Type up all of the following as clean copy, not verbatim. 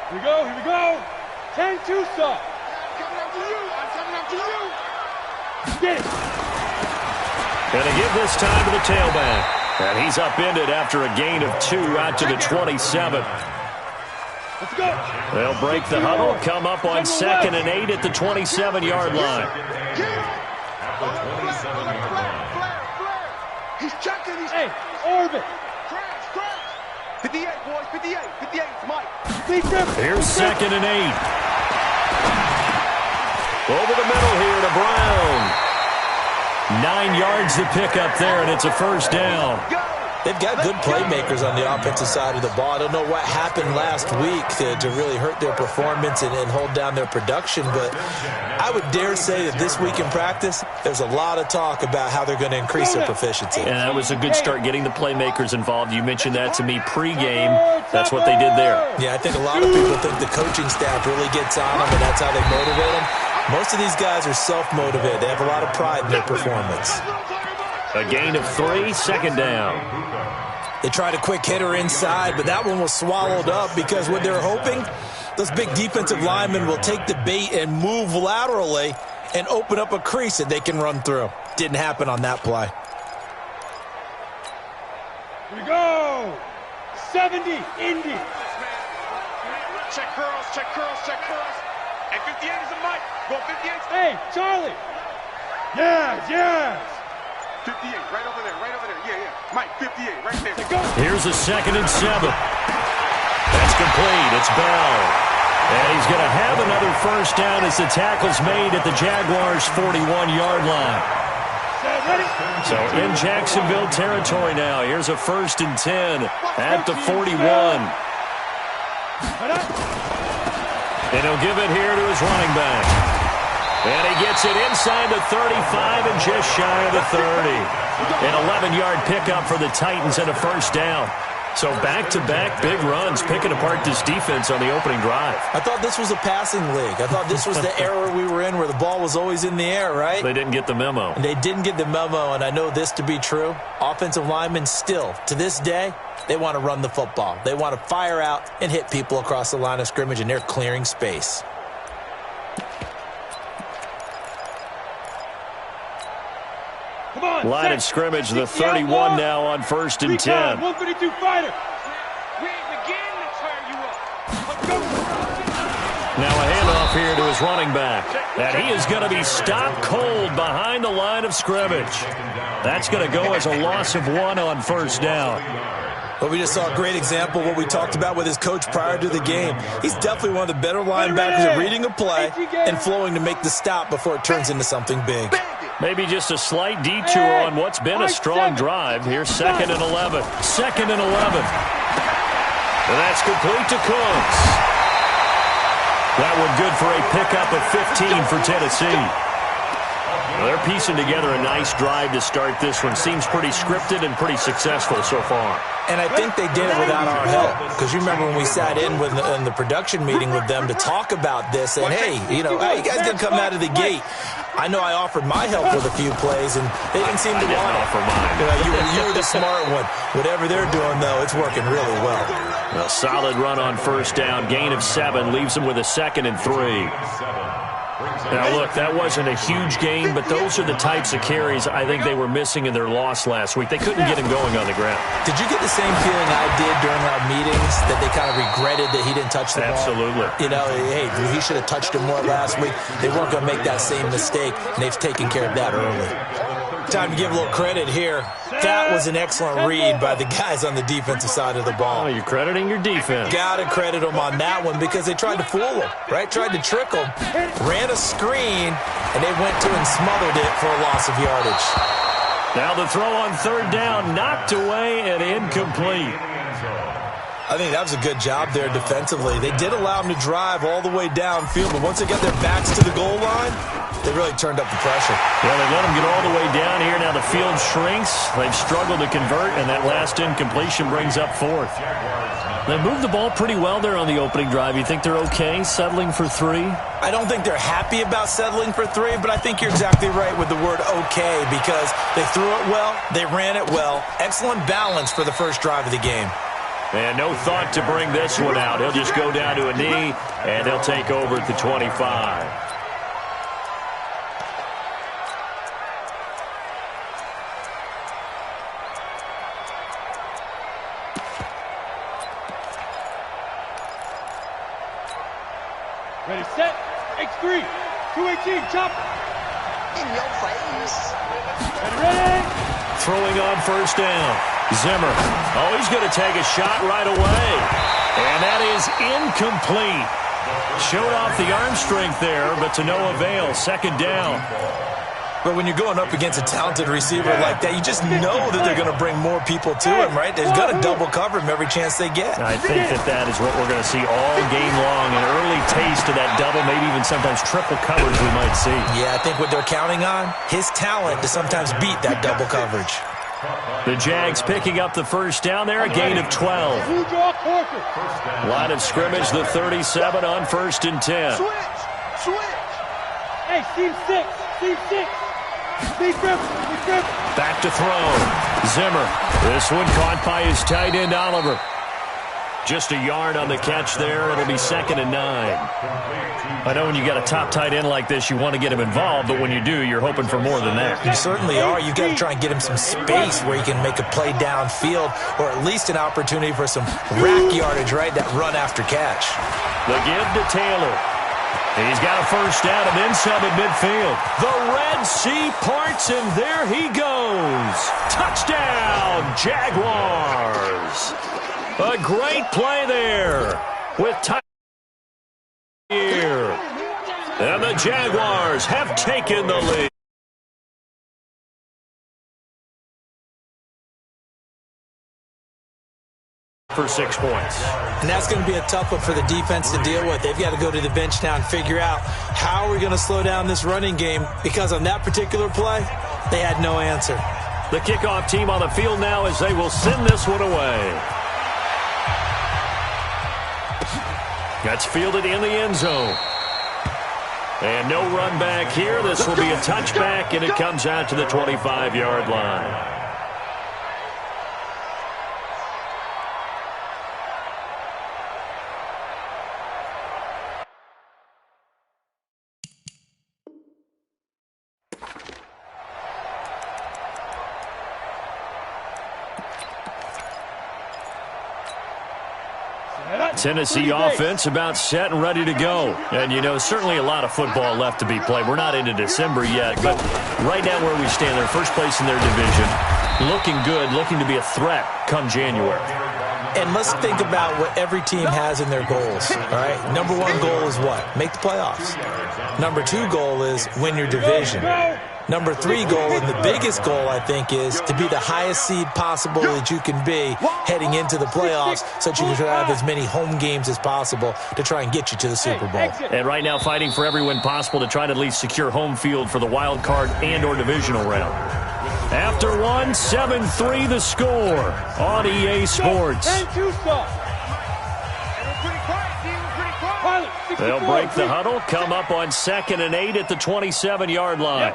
Here we go, here we go. 10-2 stop. Coming after you, I'm coming after you. Get it. Gonna give this time to the tailback. And he's upended after a gain of 2 out to the 27. Let's go. They'll break the huddle, come up on 2nd and 8 at the 27-yard line. He's checking. Hey, orbit. Crash. 58, boys, 58. 58, Mike. Here's 2nd and 8. Over the middle here to Brown. 9 yards to pick up there, and it's a first down. They've got good playmakers on the offensive side of the ball. I don't know what happened last week to really hurt their performance and hold down their production, but I would dare say that this week in practice, there's a lot of talk about how they're going to increase their proficiency. And that was a good start, getting the playmakers involved. You mentioned that to me pregame. That's what they did there. Yeah, I think a lot of people think the coaching staff really gets on them, and that's how they motivate them. Most of these guys are self-motivated. They have a lot of pride in their performance. A gain of 3, 2nd down. They tried a quick hitter inside, but that one was swallowed up because what they're hoping, those big defensive linemen will take the bait and move laterally and open up a crease that they can run through. Didn't happen on that play. Here we go. 70, Indy. Check curls. And 58 is a Mike. Go 58. Hey, Charlie. Yes. 58, right over there. Yeah. Mike, 58, right there. Go. Here's a 2nd and 7. That's complete. It's Bell. And he's going to have another first down as the tackle's made at the Jaguars' 41-yard line. So in Jacksonville territory now. Here's a 1st and 10 at the 41. And he'll give it here to his running back. And he gets it inside the 35 and just shy of the 30. An 11-yard pickup for the Titans and a first down. So back-to-back big runs, picking apart this defense on the opening drive. I thought this was a passing league. I thought this was the era we were in where the ball was always in the air, right? They didn't get the memo. And they didn't get the memo, and I know this to be true. Offensive linemen still, to this day, they want to run the football. They want to fire out and hit people across the line of scrimmage, and they're clearing space. Line of scrimmage, the 31 now on 1st and 10. 152 fighter. We ain't beginning to turn you up. Now a handoff here to his running back. And he is going to be stopped cold behind the line of scrimmage. That's going to go as a loss of 1 on first down. Well, we just saw a great example of what we talked about with his coach prior to the game. He's definitely one of the better linebackers at reading a play and flowing to make the stop before it turns into something big. Maybe just a slight detour on what's been a strong drive. Here's 2nd and 11. 2nd and 11. And that's complete to Cooks. That one good for a pickup of 15 for Tennessee. Well, they're piecing together a nice drive to start this one. Seems pretty scripted and pretty successful so far. And I think they did it without our help. Because you remember when we sat in the production meeting with them to talk about this. And, hey, you guys didn't come out of the gate. I know I offered my help with a few plays, and they didn't seem to want it. Offer mine. You were the smart one. Whatever they're doing, though, it's working really well. A solid run on first down. Gain of 7 leaves them with a 2nd and 3. Now, look, that wasn't a huge gain, but those are the types of carries I think they were missing in their loss last week. They couldn't get him going on the ground. Did you get the same feeling I did during our meetings, that they kind of regretted that he didn't touch the ball? Absolutely. Hey, he should have touched him more last week. They weren't going to make that same mistake, and they've taken care of that early. Time to give a little credit here. That was an excellent read by the guys on the defensive side of the ball. Oh, you're crediting your defense. Got to credit them on that one because they tried to fool him, right? Tried to trick him, ran a screen, and they went to and smothered it for a loss of yardage. Now the throw on 3rd down, knocked away and incomplete. I think that was a good job there defensively. They did allow them to drive all the way downfield, but once they got their backs to the goal line, they really turned up the pressure. Well, they let them get all the way down here. Now the field shrinks. They've struggled to convert, and that last incompletion brings up 4th. They moved the ball pretty well there on the opening drive. You think they're okay settling for 3? I don't think they're happy about settling for 3, but I think you're exactly right with the word okay because they threw it well, they ran it well. Excellent balance for the first drive of the game. And no thought to bring this one out. He'll just go down to a knee, and they'll take over at the 25. Ready, set, X3, 218, chop. In your face. Ready. Throwing on first down. Zimmer. Oh, he's going to take a shot right away. And that is incomplete. Showed off the arm strength there, but to no avail. Second down. But when you're going up against a talented receiver like that, you just know that they're going to bring more people to him, right? They're going to double cover him every chance they get. I think that is what we're going to see all game long. An early taste of that double, maybe even sometimes triple coverage we might see. Yeah, I think what they're counting on, his talent to sometimes beat that double coverage. The Jags picking up the first down there, a gain of 12. Line of scrimmage, the 37 on 1st and 10. Switch. Hey, team 6, team 6. Back to throw. Zimmer. This one caught by his tight end, Oliver. Just a yard on the catch there. It'll be 2nd and 9. I know when you got a top tight end like this, you want to get him involved, but when you do, you're hoping for more than that. You certainly are. You've got to try and get him some space where he can make a play downfield, or at least an opportunity for some rack yardage, right? That run after catch. The give to Taylor. He's got a first down and then some at midfield. The Red Sea parts, and there he goes. Touchdown, Jaguars. A great play there with time here. And the Jaguars have taken the lead. For 6 points. And that's going to be a tough one for the defense to deal with. They've got to go to the bench now and figure out how are we going to slow down this running game, because on that particular play, they had no answer. The kickoff team on the field now as they will send this one away. That's fielded in the end zone. And no run back here. This will be a touchback, and it comes out to the 25-yard line. Tennessee offense about set and ready to go. And, you know, certainly a lot of football left to be played. We're not into December yet, but right now where we stand, they're first place in their division. Looking good, looking to be a threat come January. And let's think about what every team has in their goals, all right? Number 1 goal is what? Make the playoffs. Number 2 goal is win your division. Number 3 goal, and the biggest goal, I think, is to be the highest seed possible that you can be heading into the playoffs, so that you can have as many home games as possible to try and get you to the Super Bowl. And right now fighting for every win possible to try to at least secure home field for the wild card and or divisional round. After one, 7-3 the score on EA Sports. They'll break the huddle, come up on 2nd and 8 at the 27-yard line.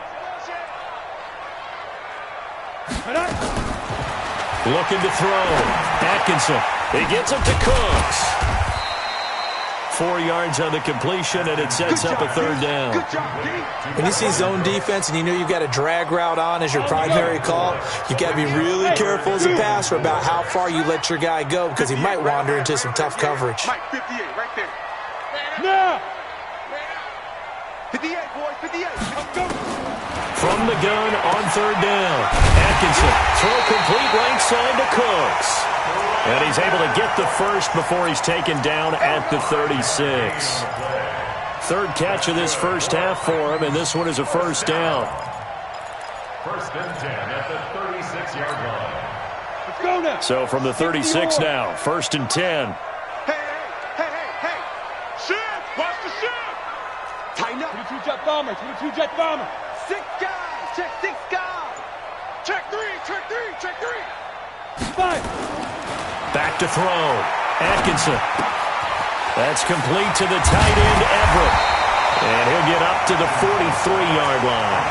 Looking to throw. Atkinson. He gets it to Cooks. 4 yards on the completion, and it sets up a 3rd down. When you see zone defense and you know you've got a drag route on as your primary call, you've got to be really careful as a passer about how far you let your guy go, because he might wander into some tough coverage. Mike, 58, right there. Now! 58, boy, 58. Let's go. From the gun on 3rd down. Atkinson, throw complete right side to Cooks. And he's able to get the first before he's taken down at the 36. 3rd catch of this first half for him, and this one is a first down. 1st and 10 at the 36-yard line. Let's go now. So from the 36 now, 1st and 10. Hey. Shift. Watch the shift. Tighten up. 22 jet bomber. 22 jet bomber. 6 guys. Check 6 guys. Check 3. 5. Back to throw. Atkinson. That's complete to the tight end, Everett. And he'll get up to the 43-yard line.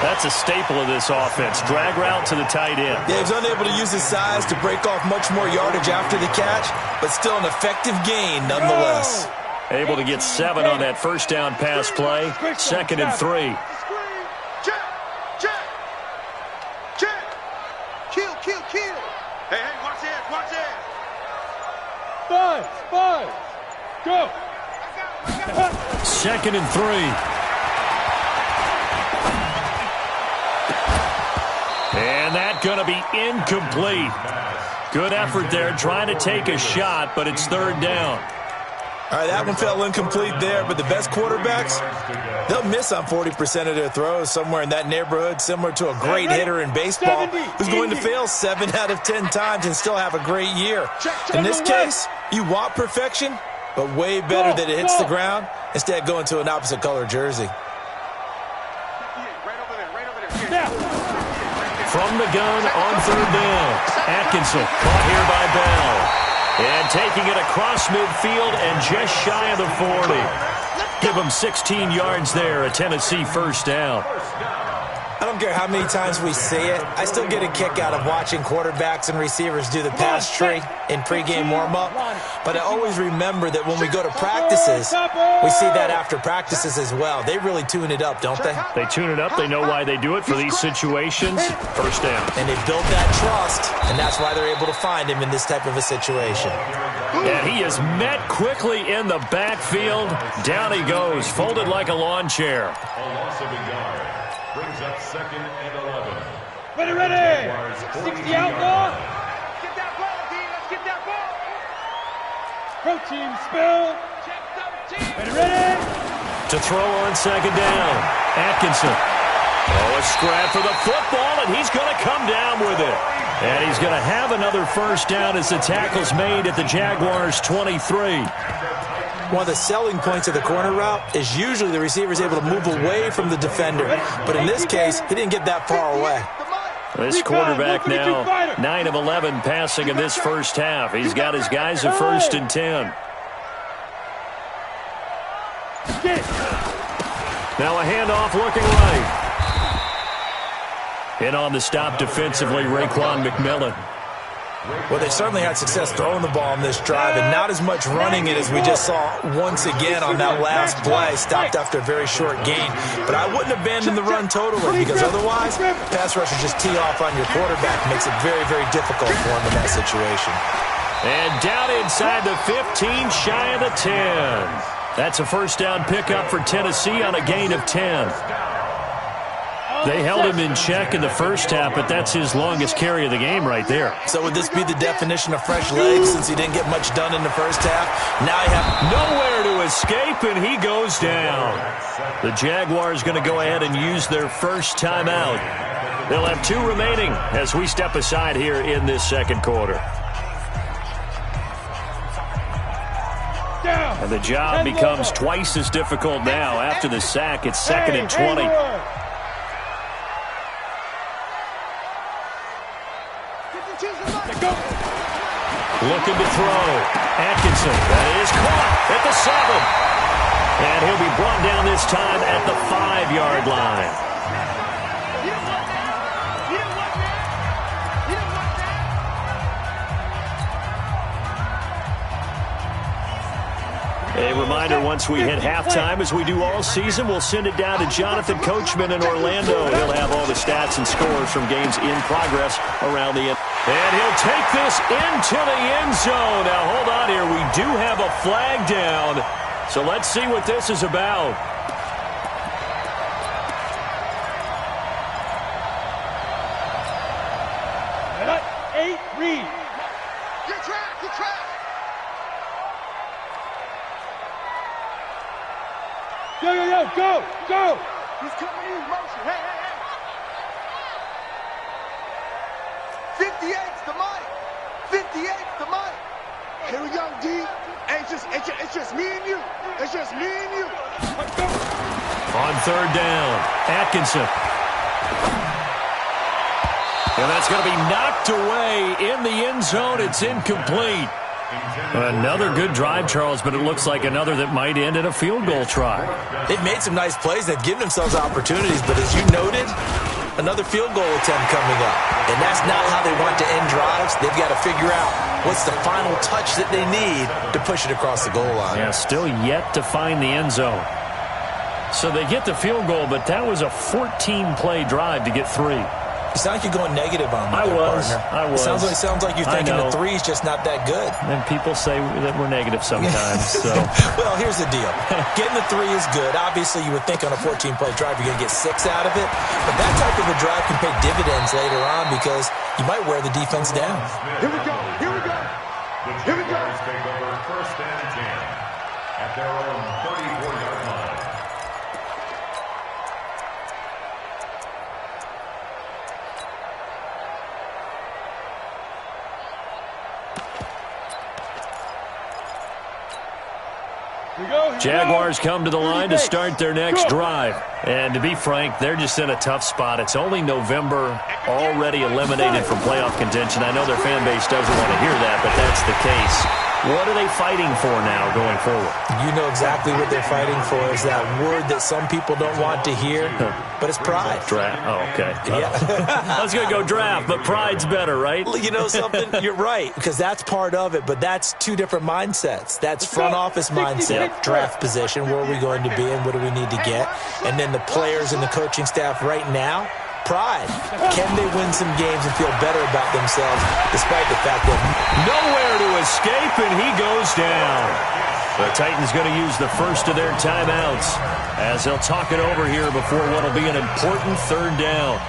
That's a staple of this offense. Drag route to the tight end. Yeah, he's unable to use his size to break off much more yardage after the catch, but still an effective gain nonetheless. Able to get 7 on that first down pass play. 2nd and 3. Kill. Hey, watch it. 5. Go. 2nd and 3. And that's going to be incomplete. Good effort there trying to take a shot, but it's 3rd down. All right, that one fell incomplete there, but the best quarterbacks, they'll miss on 40% of their throws, somewhere in that neighborhood, similar to a great hitter in baseball who's going to fail 7 out of 10 times and still have a great year. In this case, you want perfection, but way better that it hits the ground instead going to an opposite color jersey. From the gun on 3rd down. Atkinson caught here by Bell. And taking it across midfield and just shy of the 40. Give him 16 yards there, a Tennessee first down. I don't care how many times we see it. I still get a kick out of watching quarterbacks and receivers do the pass tree in pregame warm-up. But I always remember that when we go to practices, we see that after practices as well. They really tune it up, don't they? They tune it up. They know why they do it for these situations. First down. And they build that trust, and that's why they're able to find him in this type of a situation. And he is met quickly in the backfield. Down he goes, folded like a lawn chair. A loss of a yard. Brings up 2nd and 11. Ready. 60 outlaw. Get that ball, D. Let's get that ball. Protein spill. Ready. To throw on 2nd down. Atkinson. Oh, a scrap for the football, and he's going to come down with it. And he's going to have another first down as the tackle's made at the Jaguars' 23. One of the selling points of the corner route is usually the receiver is able to move away from the defender. But in this case, he didn't get that far away. This quarterback now 9 of 11 passing in this first half. He's got his guys at 1st and 10. Now a handoff looking right. In on the stop defensively, Raekwon McMillan. Well, they certainly had success throwing the ball on this drive, and not as much running it as we just saw once again on that last play, stopped after a very short gain. But I wouldn't abandon the run totally, because otherwise, pass rush would just tee off on your quarterback. It makes it very, very difficult for him in that situation. And down inside the 15, shy of the 10. That's a first down pickup for Tennessee on a gain of 10. They held him in check in the first half, but that's his longest carry of the game right there. So would this be the definition of fresh legs since he didn't get much done in the first half? Now he has nowhere to escape, and he goes down. The Jaguars going to go ahead and use their first timeout. They'll have 2 remaining as we step aside here in this second quarter. And the job becomes twice as difficult now. After the sack, it's 2nd and 20. Looking to throw. Atkinson. That is caught at the 7. And he'll be brought down this time at the 5-yard line. A reminder, once we hit halftime, as we do all season, we'll send it down to Jonathan Coachman in Orlando. He'll have all the stats and scores from games in progress around the end. And he'll take this into the end zone. Now, hold on here. We do have a flag down. So let's see what this is about. Cut 8, read. Get track. Go. He's coming in motion. Hey. 58's the mic. 58's the mic. Here we go, D. It's just me and you. It's just me and you. On 3rd down, Atkinson. And that's going to be knocked away in the end zone. It's incomplete. Another good drive, Charles, but it looks like another that might end in a field goal try. They've made some nice plays. They've given themselves opportunities, but as you noted, another field goal attempt coming up. And that's not how they want to end drives. They've got to figure out what's the final touch that they need to push it across the goal line. Yeah, still yet to find the end zone. So they get the field goal, but that was a 14-play drive to get 3. You sound like you're going negative on me, I was. It sounds like you're thinking the 3's just not that good. And people say that we're negative sometimes. So. Well, here's the deal. Getting the 3 is good. Obviously, you would think on a 14-play drive you're going to get 6 out of it. But that type of a drive can pay dividends later on because you might wear the defense down. Here we go. Here we go. Here we go. Take over 1st and 10 at their own 34-yard line. Jaguars come to the line to start their next drive. And to be frank, they're just in a tough spot. It's only November, already eliminated from playoff contention. I know their fan base doesn't want to hear that, but that's the case. What are they fighting for now going forward? You know exactly what they're fighting for is that word that some people don't want to hear, but it's pride. Draft. Oh, okay. Yeah. I was going to go draft, but pride's better, right? You know something? You're right, because that's part of it, but that's two different mindsets. That's front office mindset, draft position, where are we going to be and what do we need to get? And then the players and the coaching staff right now, pride. Can they win some games and feel better about themselves despite the fact that nowhere to escape, and he goes down. The Titans going to use the first of their timeouts as they'll talk it over here before what will be an important 3rd down.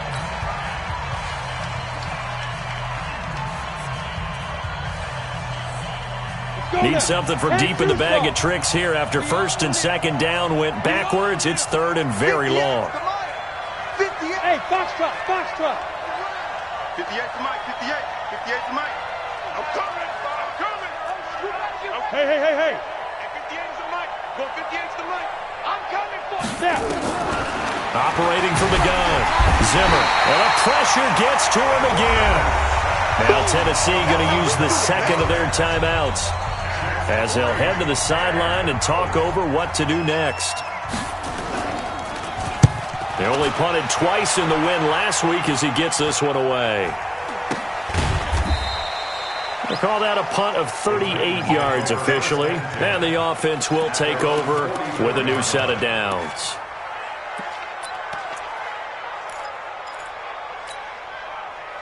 Need something from deep in the bag of tricks here after 1st and 2nd down went backwards. It's 3rd and very long. Hey, Foxtrot, Foxtrot. 58 to Mike, 58 to Mike. I'm coming. Hey. 58 to Mike. Go 58 to Mike. I'm coming for you. Snap. Operating from the gun. Zimmer. And the pressure gets to him again. Now Tennessee going to use the 2nd of their timeouts as they'll head to the sideline and talk over what to do next. They only punted twice in the win last week as he gets this one away. We'll call that a punt of 38 yards officially. And the offense will take over with a new set of downs.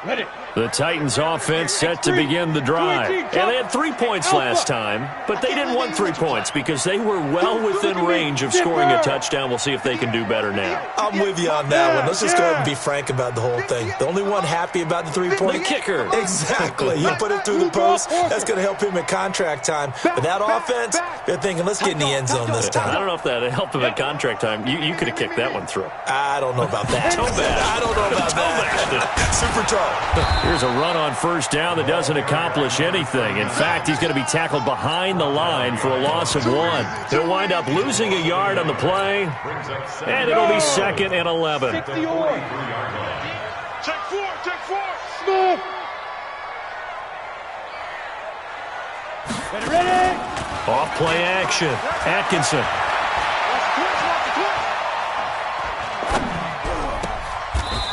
Ready. The Titans offense set to begin the drive. And they had 3 points last time, but they didn't want 3 points because they were well within range of scoring a touchdown. We'll see if they can do better now. I'm with you on that one. Let's just go ahead and be frank about the whole thing. The only one happy about the 3-point kicker. Exactly. You put it through the post, that's going to help him at contract time. But that offense, they're thinking, let's get in the end zone this time. I don't know if that helped him at contract time. You could have kicked that one through. I don't know about that. I don't know about that. Super tall. Here's a run on 1st down that doesn't accomplish anything. In fact, he's going to be tackled behind the line for a loss of 1. He'll wind up losing a yard on the play, and it'll be 2nd and 11. 60 on. Check 4. Smooth. Ready. Off play action. Atkinson.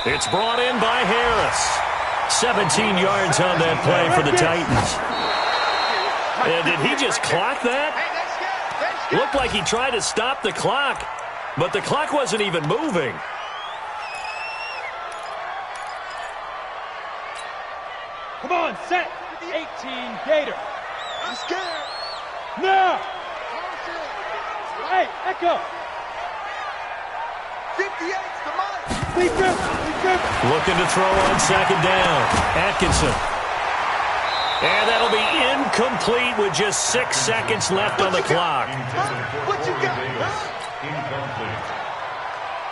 It's brought in by Harris. 17 yards on that play for the Titans. And did he just clock that? Looked like he tried to stop the clock, but the clock wasn't even moving. Come on, set. 18 Gator. I'm scared. Now. Hey, Echo. 58 to Mike. Lead grip. Looking to throw on 2nd down. Atkinson. And that'll be incomplete with just 6 seconds left on the clock. What you got? Incomplete.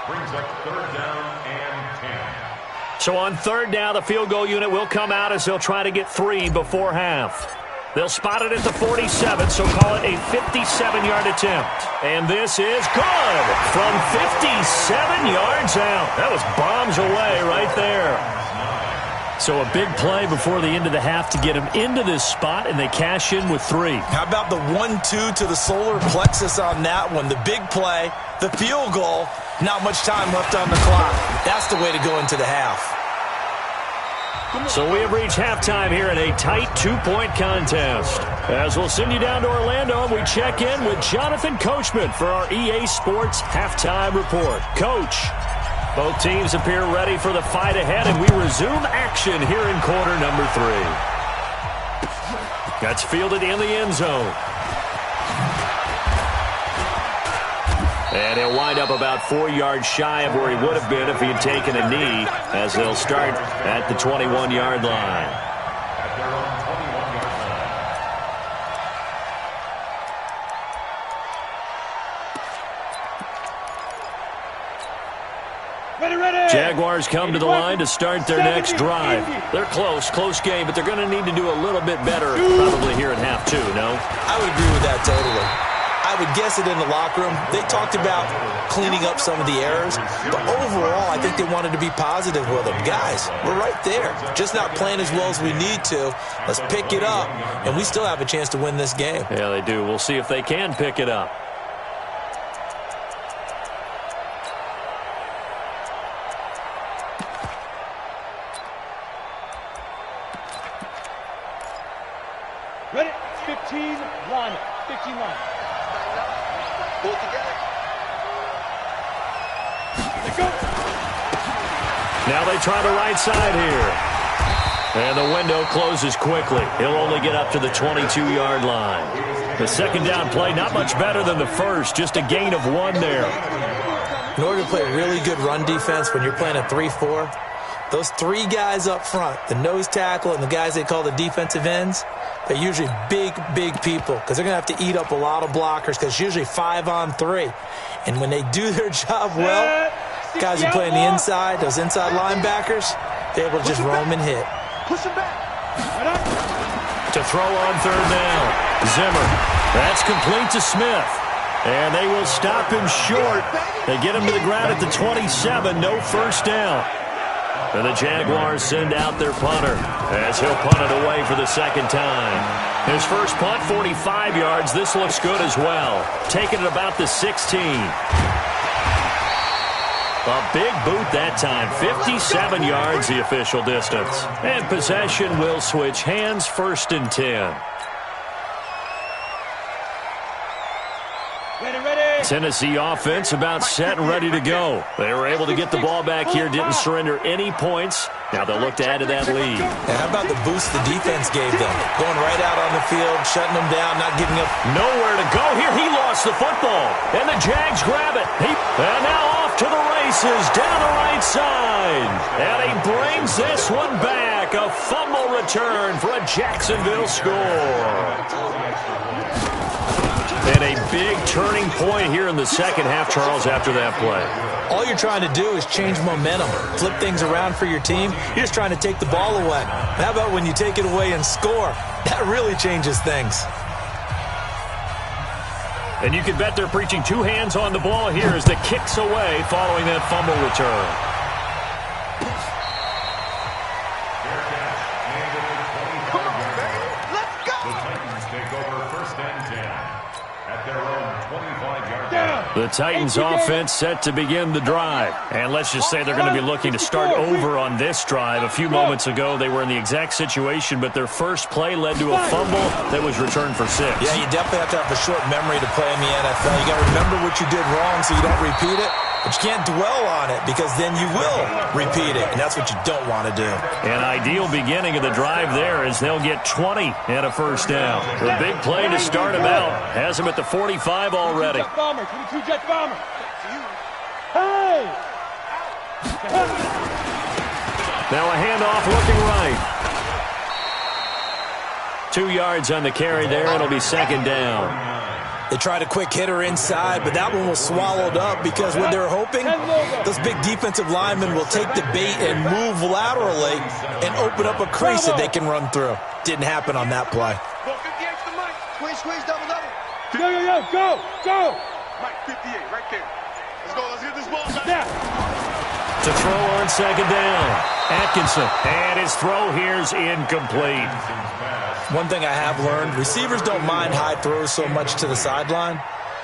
Brings up 3rd down and 10. So on 3rd down, the field goal unit will come out as they'll try to get 3 before half. They'll spot it at the 47, so call it a 57-yard attempt. And this is good from 57 yards out. That was bombs away right there. So a big play before the end of the half to get him into this spot, and they cash in with 3. How about the 1-2 to the solar plexus on that one? The big play, the field goal, not much time left on the clock. That's the way to go into the half. So we have reached halftime here in a tight 2-point contest. As we'll send you down to Orlando, and we check in with Jonathan Coachman for our EA Sports Halftime Report. Coach, both teams appear ready for the fight ahead, and we resume action here in quarter number 3. That's fielded in the end zone. And he'll wind up about 4 yards shy of where he would have been if he had taken a knee, as they'll start at the 21-yard line. At their own 21-yard line. Ready. Jaguars come to the line to start their next drive. They're close game, but they're going to need to do a little bit better probably here in half 2, no? I would agree with that totally. I would guess it in the locker room. They talked about cleaning up some of the errors, but overall, I think they wanted to be positive with them. Guys, we're right there. Just not playing as well as we need to. Let's pick it up, and we still have a chance to win this game. Yeah, they do. We'll see if they can pick it up. Ready. 15 line. 15 line. Pull together. Let's go. Now they try the right side here. And the window closes quickly. He'll only get up to the 22-yard line. The second down play, not much better than the first, just a gain of 1 there. In order to play a really good run defense when you're playing a 3-4, those 3 guys up front, the nose tackle and the guys they call the defensive ends, they're usually big people because they're going to have to eat up a lot of blockers because it's usually 5 on 3. And when they do their job well, guys who play on the inside, those inside linebackers, they're able to just roam and hit. Push him back. To throw on third down. Zimmer. That's complete to Smith. And they will stop him short. They get him to the ground at the 27. No first down. And the Jaguars send out their punter as he'll punt it away for the second time. His first punt, 45 yards. This looks good as well. Taking it about the 16. A big boot that time. 57 yards the official distance. And possession will switch hands, 1st and 10. Ready. Tennessee offense about set and ready to go. They were able to get the ball back here, didn't surrender any points. Now they'll look to add to that lead. And how about the boost the defense gave them? Going right out on the field, shutting them down, not giving up. Nowhere to go here. He lost the football. And the Jags grab it. And now off to the races down the right side. And he brings this one back. A fumble return for a Jacksonville score. And a big turning point here in the second half, Charles, after that play. All you're trying to do is change momentum, flip things around for your team. You're just trying to take the ball away. How about when you take it away and score? That really changes things. And you can bet they're preaching 2 hands on the ball here as the kicks away following that fumble return. The Titans offense set to begin the drive. And let's just say they're going to be looking to start over on this drive. A few moments ago, they were in the exact situation, but their first play led to a fumble that was returned for 6. Yeah, you definitely have to have a short memory to play in the NFL. You got to remember what you did wrong so you don't repeat it. But you can't dwell on it because then you will repeat it, and that's what you don't want to do. An ideal beginning of the drive there as they'll get 20 and a first down. The big play to start him out has him at the 45 already. 22 Jet Bomber. Hey! Now a handoff looking right. 2 yards on the carry there. It'll be second down. They tried a quick hitter inside, but that one was swallowed up because what they're hoping, those big defensive linemen will take the bait and move laterally and open up a crease that they can run through. Didn't happen on that play. Squeeze, double. Go! Mike, 58, right there. Let's go, let's get this ball back. Now. To To throw on second down. Atkinson. And his throw here's incomplete. One thing I have learned, receivers don't mind high throws so much to the sideline,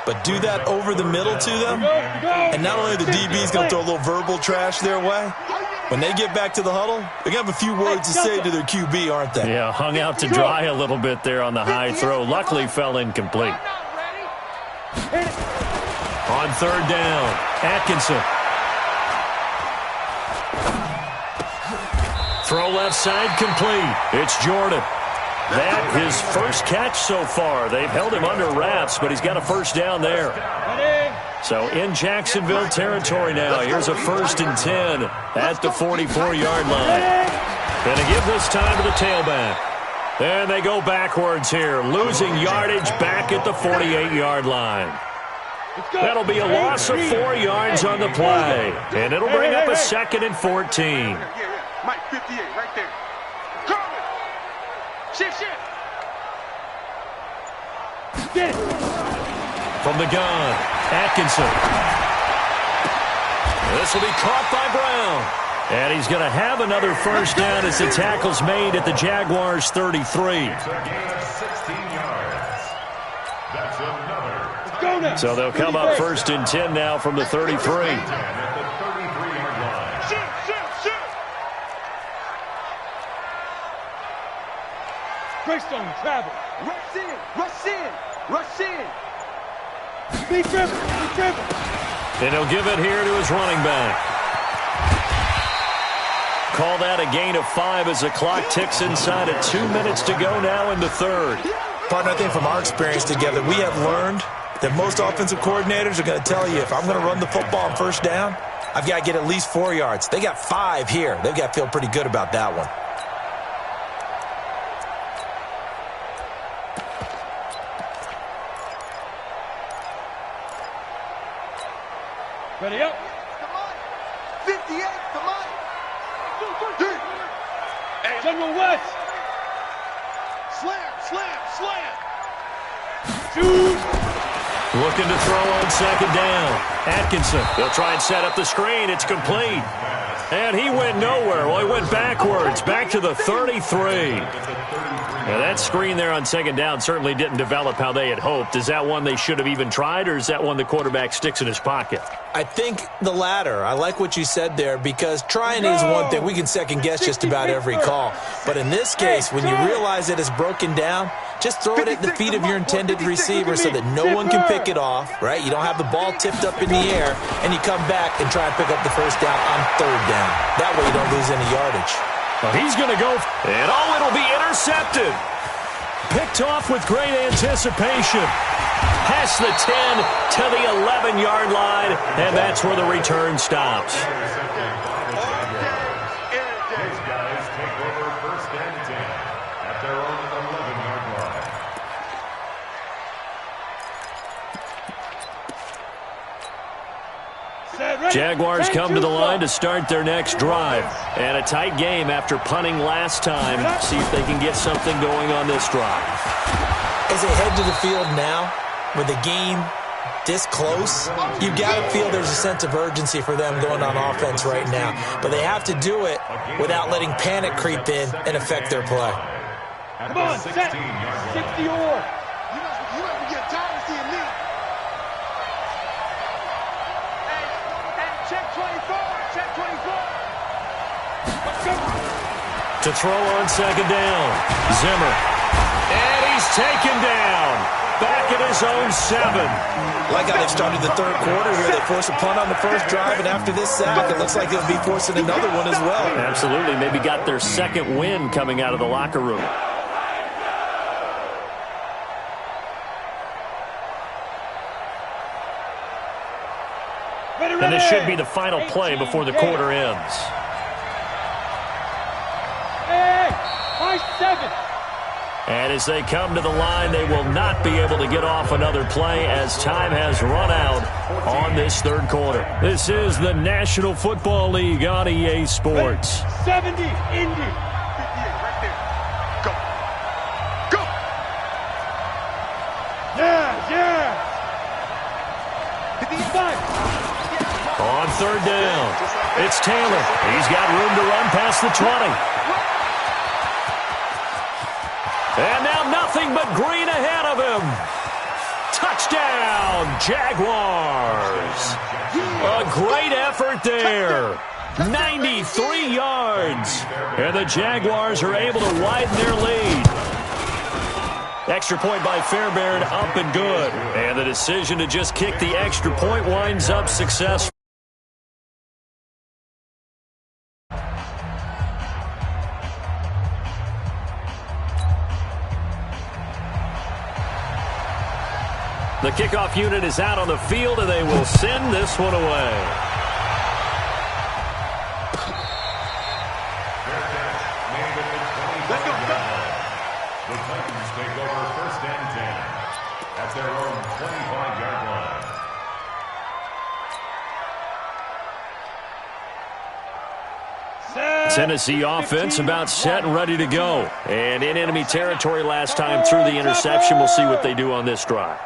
but do that over the middle to them, and not only the DB's going to throw a little verbal trash their way, when they get back to the huddle, they're going to have a few words to say to their QB, aren't they? Yeah, hung out to dry a little bit there on the high throw. Luckily fell incomplete. On third down, Atkinson. Throw left side complete. It's Jordan. That his first catch so far. They've held him under wraps, but he's got a first down there. So in Jacksonville territory now. Here's a 1st and 10 at the 44-yard line. Going to give this time to the tailback. And they go backwards here, losing yardage back at the 48-yard line. That'll be a loss of 4 yards on the play. And it'll bring up a 2nd and 14. Mike, 58, right there. Shift. Get it. From the gun, Atkinson. This will be caught by Brown. And he's going to have another first down as the tackle's made at the Jaguars' 33. It's a gain of 16 yards. That's another. Let's go now. So they'll come up 1st and 10 now from the 33. At the 33-yard line. Shift. Greystone, travel. Rush in. Be driven. And he'll give it here to his running back. Call that a gain of 5 as the clock ticks inside at 2 minutes to go now in the third. Partner, I think from our experience together, we have learned that most offensive coordinators are going to tell you, if I'm going to run the football on first down, I've got to get at least 4 yards. They got 5 here. They've got to feel pretty good about that one. Ready up. Come on. 58, come on. General West. Slam. Shoot. Looking to throw on second down. Atkinson. They'll try and set up the screen. It's complete. And he went nowhere. Well, he went backwards, back to the 33. Now, that screen there on second down certainly didn't develop how they had hoped. Is that one they should have even tried, or is that one the quarterback sticks in his pocket? I think the latter. I like what you said there, because trying is one thing. We can second-guess just about every call. But in this case, when you realize it is broken down, just throw it at the feet of your intended receiver so that no one can pick it off, right? You don't have the ball tipped up in the air, and you come back and try and pick up the first down on third down. That way you don't lose any yardage. Well, he's going to go, and it'll be intercepted. Picked off with great anticipation. Past the 10 to the 11-yard line, and that's where the return stops. These guys take over 1st and 10 at their own 11-yard line. Jaguars come to the line to start their next drive. And a tight game after punting last time. See if they can get something going on this drive. As they head to the field now, with the game this close, you've got to feel there's a sense of urgency for them going on offense right now. But they have to do it without letting panic creep in and affect their play. Come on, set. 60 or. You ever get tired of seeing me? Hey, check 24. To throw on second down, Zimmer. And he's taken down. Back at his own 7. Like how they've started the third quarter here. They force a punt on the first drive, and after this sack, it looks like they'll be forcing another one as well. Absolutely. Maybe got their second win coming out of the locker room. And this should be the final play before the quarter ends. Hey, high 7. And as they come to the line, they will not be able to get off another play as time has run out on this third quarter. This is the National Football League on EA Sports. 70, Indy. Right there. Go. Yeah. 55. On third down, It's Taylor. He's got room to run past the 20. And now nothing but green ahead of him. Touchdown, Jaguars. A great effort there. 93 yards. And the Jaguars are able to widen their lead. Extra point by Fairbairn, up and good. And the decision to just kick the extra point winds up successful. The kickoff unit is out on the field, and they will send this one away. Let's go. The Titans take over 1st and 10 at their own 25-yard line. Tennessee offense about set and ready to go. And in enemy territory last time through the interception. We'll see what they do on this drive.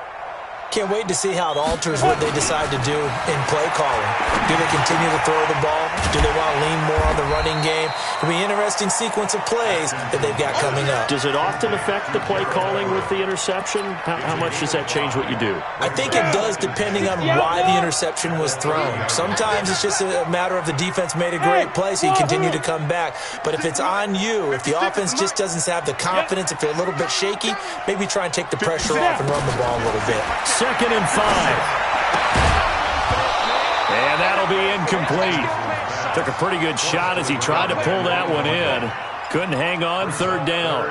Can't wait to see how it alters what they decide to do in play calling. Do they continue to throw the ball? Do they want to lean more on the running game? It'll be an interesting sequence of plays that they've got coming up. Does it often affect the play calling with the interception? How much does that change what you do? I think it does, depending on why the interception was thrown. Sometimes it's just a matter of the defense made a great play, so you continue to come back. But if it's on you, if the offense just doesn't have the confidence, if they're a little bit shaky, maybe try and take the pressure off and run the ball a little bit. 2nd and 5. And that'll be incomplete. Took a pretty good shot as he tried to pull that one in. Couldn't hang on 3rd down.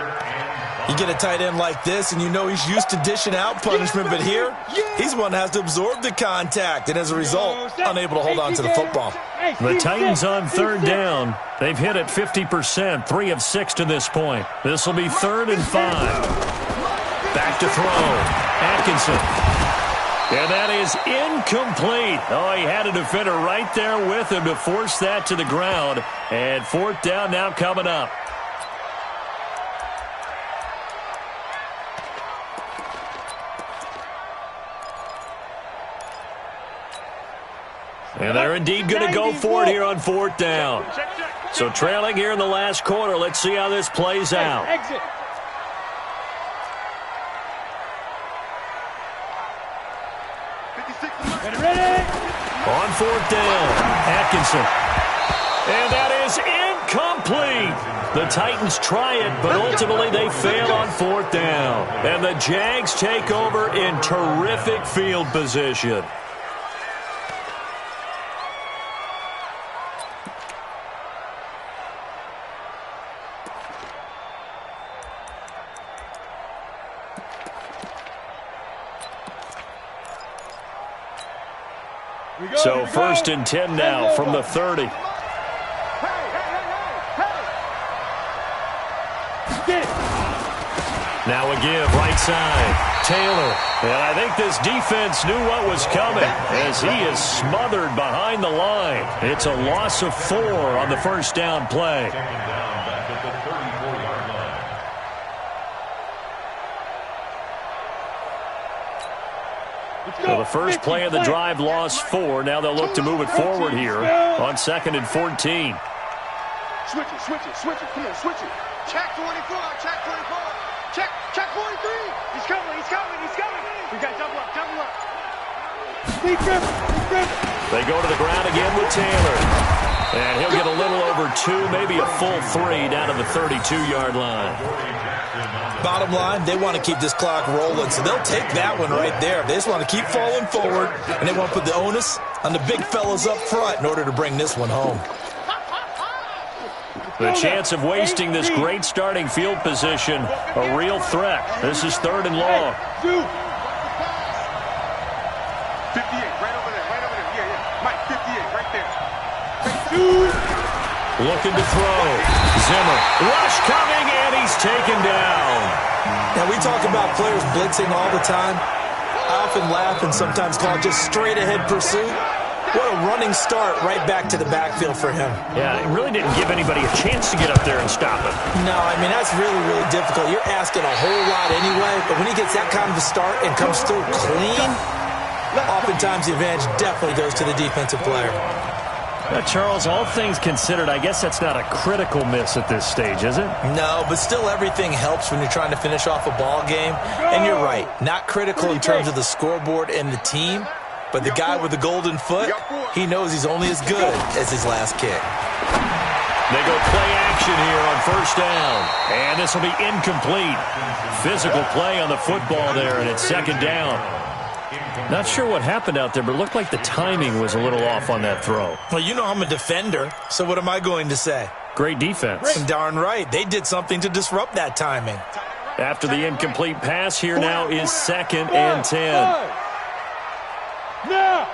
You get a tight end like this, and you know he's used to dishing out punishment, but here, he's one that has to absorb the contact, and as a result, unable to hold on to the football. The Titans on 3rd down. They've hit it 50%, 3 of 6 to this point. This will be 3rd and 5. Back to throw. Atkinson. And that is incomplete. Oh, he had a defender right there with him to force that to the ground. And 4th down now coming up. And they're indeed going to go for it here on 4th down. So trailing here in the last quarter. Let's see how this plays out. Exit. Ready? On 4th down, Atkinson. And that is incomplete. The Titans try it, but ultimately they fail on 4th down. And the Jags take over in terrific field position. So 1st and 10 now from the 30. Now a give right side. Taylor. And I think this defense knew what was coming as he is smothered behind the line. It's a loss of 4 on the 1st down play. Taken down back at the 34-yard line. So the first play of the drive lost 4. Now they'll look to move it forward here on 2nd and 14. Switch it. Come on, switch it. Check 24, check 24. Check 43. He's coming. We got double up. Deep grip. They go to the ground again with Taylor. And he'll get a little over 2, maybe a full 3 down to the 32-yard line. Bottom line, they want to keep this clock rolling, so they'll take that one right there. They just want to keep falling forward, and they want to put the onus on the big fellas up front in order to bring this one home. The chance of wasting this great starting field position, a real threat. This is 3rd and long. 58, right over there. Yeah. Mike, 58, right there. Looking to throw. Zimmer. Rush coming, and he's taken down. Now, we talk about players blitzing all the time. I often laugh and sometimes call it just straight-ahead pursuit. What a running start right back to the backfield for him. Yeah, it really didn't give anybody a chance to get up there and stop it. No, I mean, that's really, really difficult. You're asking a whole lot anyway, but when he gets that kind of a start and comes through clean, oftentimes the advantage definitely goes to the defensive player. Now, Charles, all things considered, I guess that's not a critical miss at this stage, is it? No, but still everything helps when you're trying to finish off a ball game. And you're right, not critical in terms of the scoreboard and the team, but the guy with the golden foot, he knows he's only as good as his last kick. They go play action here on first down. And this will be incomplete. Physical play on the football there, and it's second down. Not sure what happened out there, but it looked like the timing was a little off on that throw. Well, you know I'm a defender, so what am I going to say? Great defense. Darn right. They did something to disrupt that timing. After the incomplete pass, here now is 2nd and 10. Now!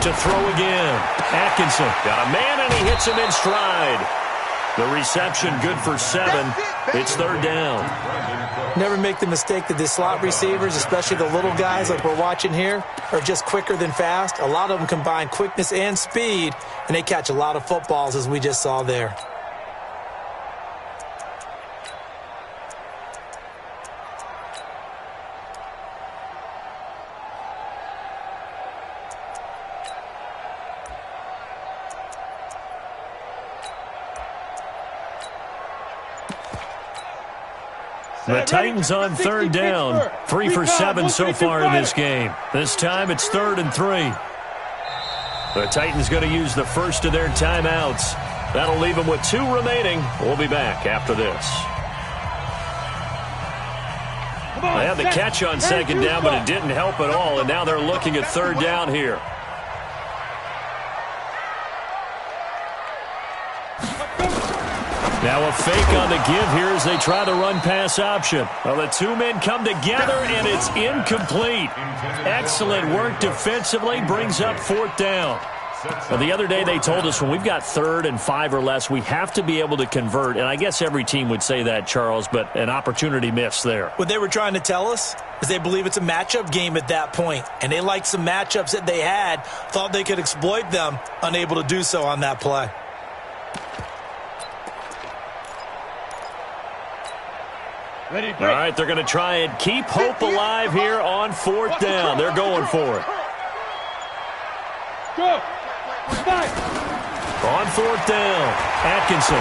To throw again. Atkinson got a man, and he hits him in stride. The reception good for 7. It's third down. Never make the mistake that the slot receivers, especially the little guys like we're watching here, are just quicker than fast. A lot of them combine quickness and speed, and they catch a lot of footballs, as we just saw there. The Titans on third down. 3 for 7 so far in this game. This time it's 3rd and 3. The Titans going to use the first of their timeouts. That'll leave them with 2 remaining. We'll be back after this. They had the catch on second down, but it didn't help at all, and now they're looking at third down here. Now a fake on the give here as they try the run-pass option. Well, the 2 men come together, and it's incomplete. Excellent work defensively, brings up 4th down. Well, the other day they told us when we've got 3rd and 5 or less, we have to be able to convert, and I guess every team would say that, Charles, but an opportunity missed there. What they were trying to tell us is they believe it's a matchup game at that point, and they liked some matchups that they had, thought they could exploit them, unable to do so on that play. All right, they're going to try and keep hope alive here on 4th down. They're going for it. Go. On 4th down, Atkinson.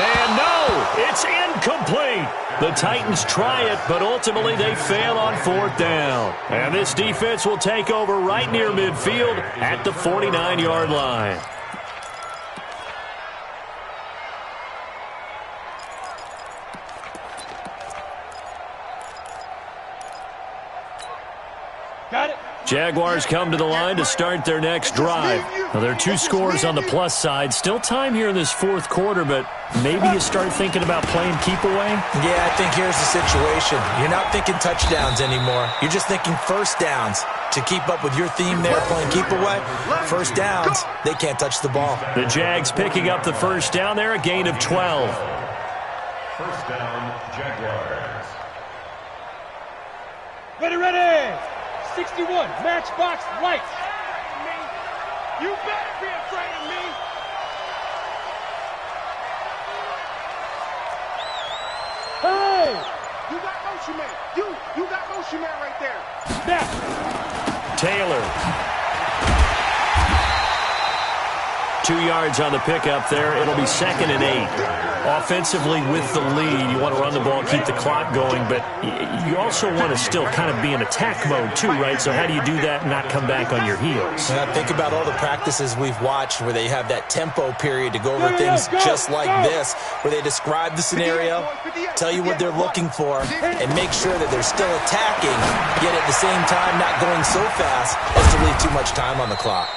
And no, it's incomplete. The Titans try it, but ultimately they fail on 4th down. And this defense will take over right near midfield at the 49-yard line. Jaguars come to the line to start their next drive. Now, there are 2 scores on the plus side. Still time here in this 4th quarter, but maybe you start thinking about playing keep away? Yeah, I think here's the situation. You're not thinking touchdowns anymore. You're just thinking first downs. To keep up with your theme there, playing keep away, first downs, they can't touch the ball. The Jags picking up the first down there, a gain of 12. First down, Jaguars. Ready. 61, matchbox lights. You better be afraid of me. Hey! You got motion man. You got motion man right there. Now. Taylor. 2 yards on the pickup there. It'll be 2nd and 8. Offensively with the lead, you want to run the ball, keep the clock going, but you also want to still kind of be in attack mode too, right? So how do you do that and not come back on your heels? Yeah, think about all the practices we've watched where they have that tempo period to go over things just like this, where they describe the scenario, tell you what they're looking for, and make sure that they're still attacking, yet at the same time not going so fast as to leave too much time on the clock.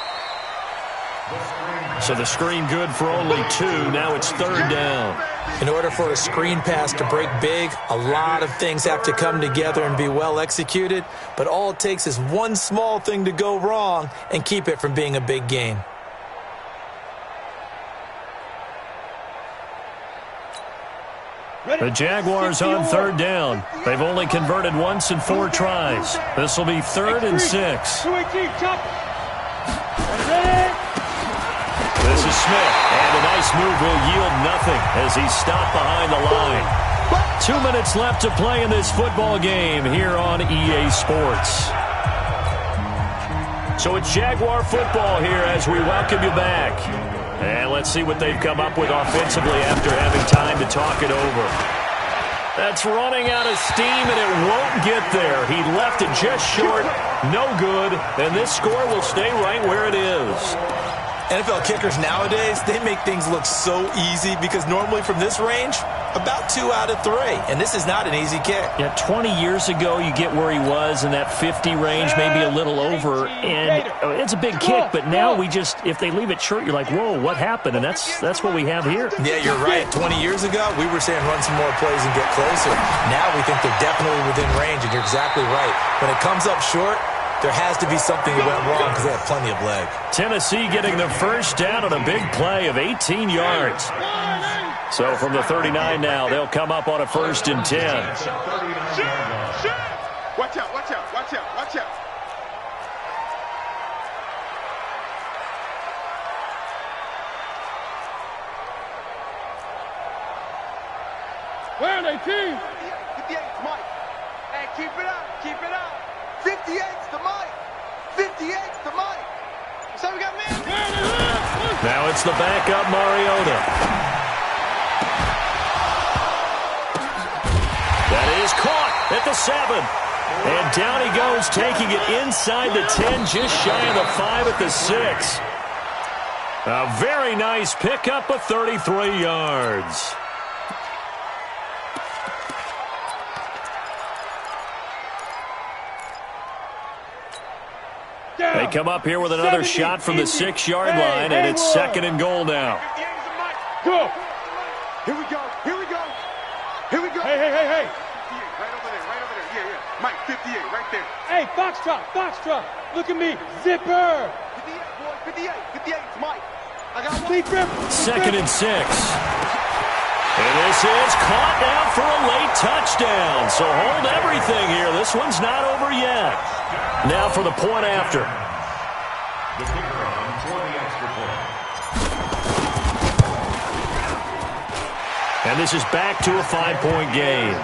So the screen good for only 2. Now it's 3rd down. In order for a screen pass to break big, a lot of things have to come together and be well executed, but all it takes is one small thing to go wrong and keep it from being a big gain. The Jaguars on 3rd down. They've only converted once in 4 tries. This will be 3rd and 6. 218, chop. Ready. This is Smith, and a nice move will yield nothing as he's stopped behind the line. 2 minutes left to play in this football game here on EA Sports. So it's Jaguar football here as we welcome you back. And let's see what they've come up with offensively after having time to talk it over. That's running out of steam, and it won't get there. He left it just short, no good, and this score will stay right where it is. NFL kickers nowadays, they make things look so easy because normally from this range, about 2 out of 3. And this is not an easy kick. Yeah, 20 years ago, you get where he was in that 50 range, maybe a little over. And it's a big kick, but now we just, if they leave it short, you're like, whoa, what happened? And that's what we have here. Yeah, you're right. 20 years ago, we were saying run some more plays and get closer. Now we think they're definitely within range, and you're exactly right. When it comes up short, there has to be something that went wrong because they have plenty of leg. Tennessee getting the first down on a big play of 18 yards. So from the 39 now, they'll come up on a 1st and 10. Watch out, watch out, watch out, watch out. Where are they, team? 58's Mike. Hey, keep it up, keep it up. 58's the Mike. 58's the Mike. So we got man. Now it's the backup Mariota. That is caught at the 7. And down he goes, taking it inside the 10, just shy of the 5 at the 6. A very nice pickup of 33 yards. They come up here with another shot from the 6-yard line, and it's 2nd and goal now. Go. Here we go, here we go. Here we go. Hey. Right over there, yeah. Mike, 58, right there. Hey, Foxtrot. Look at me. Zipper. 58, boy, 58's Mike. I got one. Secret. 2nd and 6. And this is caught down for a late touchdown. So hold everything here. This one's not over yet. Now for the point after. The kicker on for the extra point. And this is back to a 5-point game.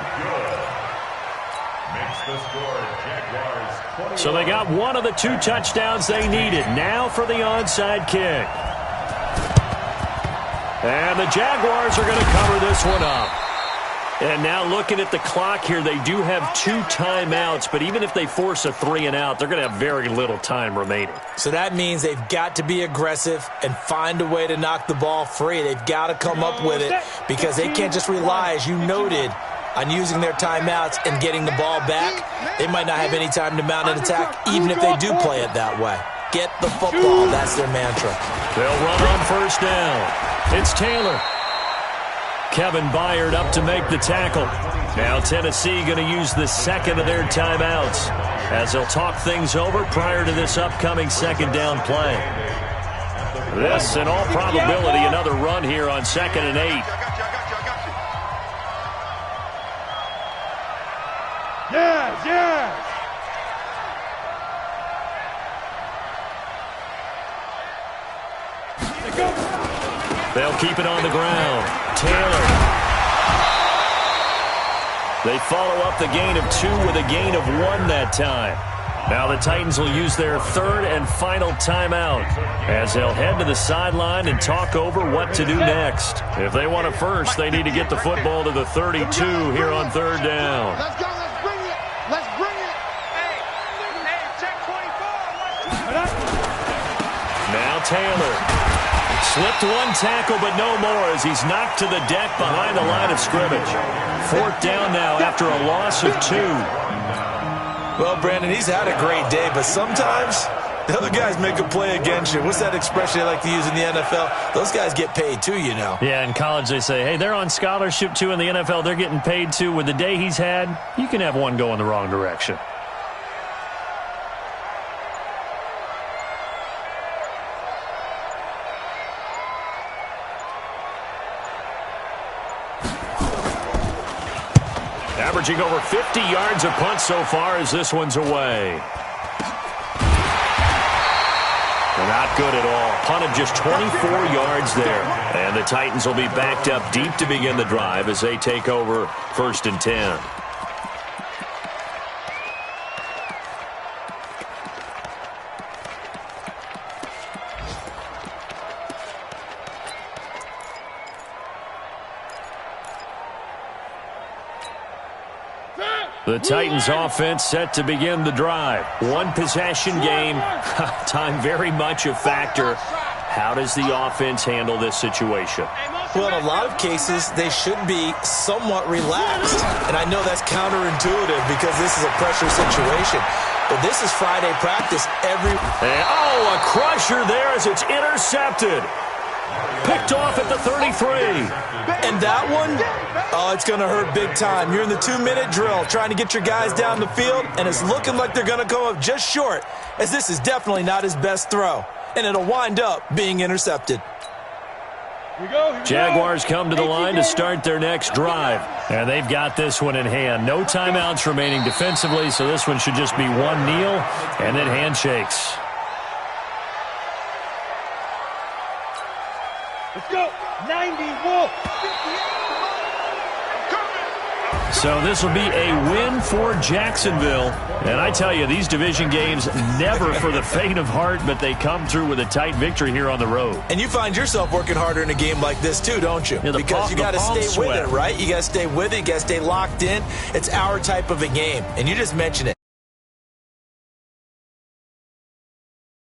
Makes the score Jaguars 21. So they got one of the 2 touchdowns they needed. Now for the onside kick. And the Jaguars are going to cover this one up. And now looking at the clock here, they do have 2 timeouts, but even if they force a 3-and-out, they're going to have very little time remaining. So that means they've got to be aggressive and find a way to knock the ball free. They've got to come up with it because they can't just rely, as you noted, on using their timeouts and getting the ball back. They might not have any time to mount an attack, even if they do play it that way. Get the football. That's their mantra. They'll run on 1st down. It's Taylor. Kevin Byard up to make the tackle. Now Tennessee going to use the 2nd of their timeouts as they'll talk things over prior to this upcoming 2nd down play. This, in all probability, another run here on 2nd and 8. I got you. Yeah. They'll keep it on the ground. Taylor. They follow up the gain of 2 with a gain of 1 that time. Now the Titans will use their 3rd and final timeout as they'll head to the sideline and talk over what to do next. If they want a first, they need to get the football to the 32 here on 3rd down. Let's go, let's bring it. Let's bring it. Hey, check 24. Now Taylor. Slipped 1 tackle, but no more as he's knocked to the deck behind the line of scrimmage. 4th down now after a loss of 2. Well, Brandon, he's had a great day, but sometimes the other guys make a play against you. What's that expression they like to use in the NFL? Those guys get paid too, you know. Yeah, in college they say, hey, they're on scholarship too. In the NFL, they're getting paid too. With the day he's had, you can have one go in the wrong direction. Averaging over 50 yards a punt so far as this one's away. Not good at all. Punted just 24 yards there. And the Titans will be backed up deep to begin the drive as they take over 1st and 10. The Titans offense set to begin the drive. One possession game. Time very much a factor. How does the offense handle this situation? Well, in a lot of cases, they should be somewhat relaxed. And I know that's counterintuitive because this is a pressure situation. But this is Friday practice. A crusher there as it's intercepted. Picked off at the 33. And that one, it's going to hurt big time. You're in the 2-minute drill trying to get your guys down the field, and it's looking like they're going to come up just short, as this is definitely not his best throw. And it'll wind up being intercepted. Jaguars come to the line to start their next drive. And they've got this one in hand. No timeouts remaining defensively, so this one should just be one kneel and then handshakes. Let's go. 91. So this will be a win for Jacksonville. And I tell you, these division games never for the faint of heart, but they come through with a tight victory here on the road. And you find yourself working harder in a game like this too, don't you? Yeah, because you got to stay with it, right? You got to stay with it. You got to stay locked in. It's our type of a game. And you just mentioned it.